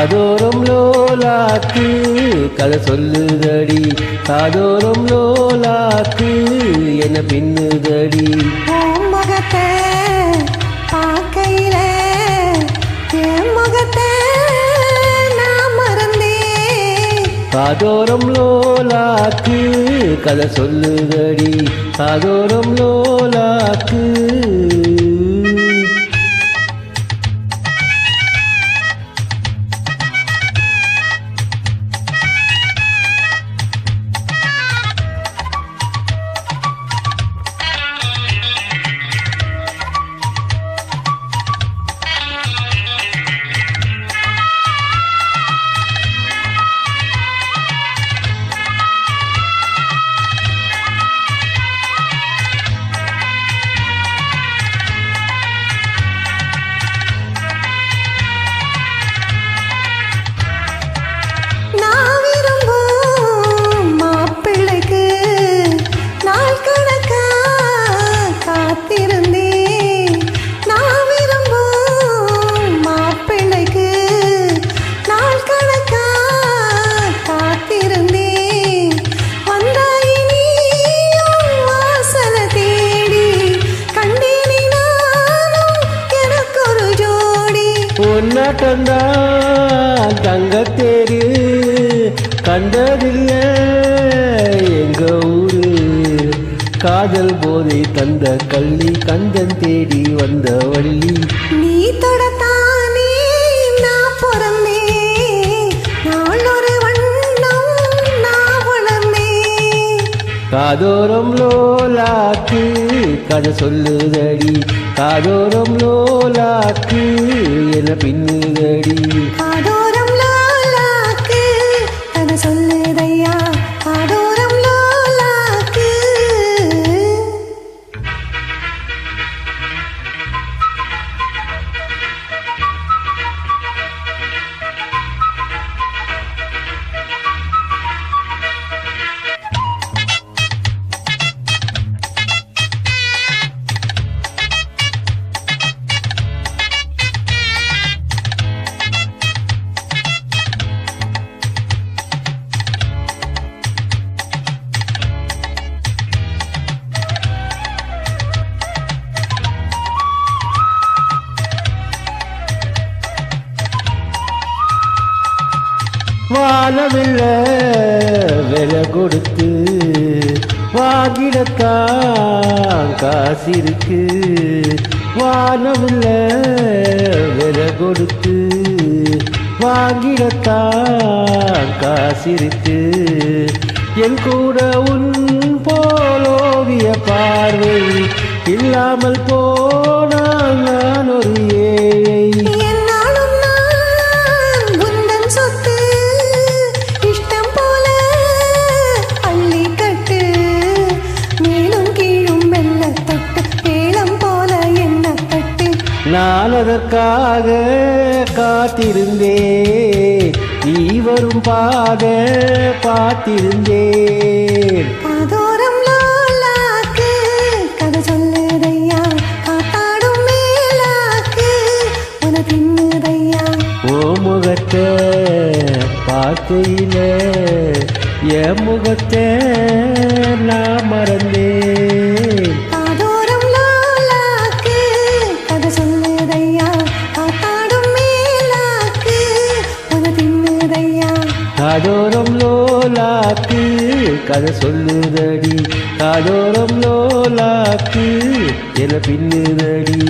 காதோரம் லோலாக்கு கதை சொல்லுதடி காதோரம் லோலாக்கு என்ன பின்னுதடி முகத்தை பார்க்கையில என் முகத்தை நான் மறந்தேன் காதோரம் லோலாக்கு கதை சொல்லுதடி காதோரம் லோலாக்கு பொன்னாட்டந்தான் தங்கத்தேரு கண்டதில்லை எங்க ஊரு காதல் போதை தந்த கள்ளி கந்தன் தேடி வந்த வள்ளி நீ தொடத்தானே நான் பிறந்தேன் நான் ஒரு வண்ணம் நான் வளர்ந்தேன் காதோரம் லோலாக்கு கதை சொல்லுதடி காதோரம் லோலாக்கு என பின்னுதடி காதோரம் லோலாக்கு கதை சொல்லுதையா காதோரம் லோலாக்கு வானவில்லை விலை கொடுத்து வாங்கிடத்தான் காசிருக்கு வானவில்லை விலை கொடுத்து வாங்கிடத்தான் காசிருக்கு என் கூட உன் போலோவிய பார்வை இல்லாமல் போனால் நான் ஒரு ஏழை நான் அதற்காக காத்திருந்தேன் நீ வரும் பாத பார்த்திருந்தேன் காதோரம் லோலாக்கு கதை சொல்லுதையா காத்தாடும் மேலாக்கு உன தின்னுதையா ஓ முகத்தை பார்க்கையில என் முகத்தை நான் மறந்தேன் காதோரம் லோலாக்கு கதை சொல்லுதையா காத்தாடும் மேலாக்கு உன தின்னுதையா காதோரம் லோலாக்கு கதை சொல்லுதடி காதோரம் லோலாக்கு என பின்னுதடி